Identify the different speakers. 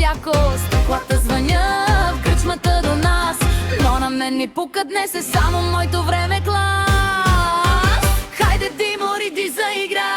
Speaker 1: яко, стъклата звънят в кръчмата до нас, но на мен ми пука, днес е само моето време клас. Хайде, Димо, риди заиграй.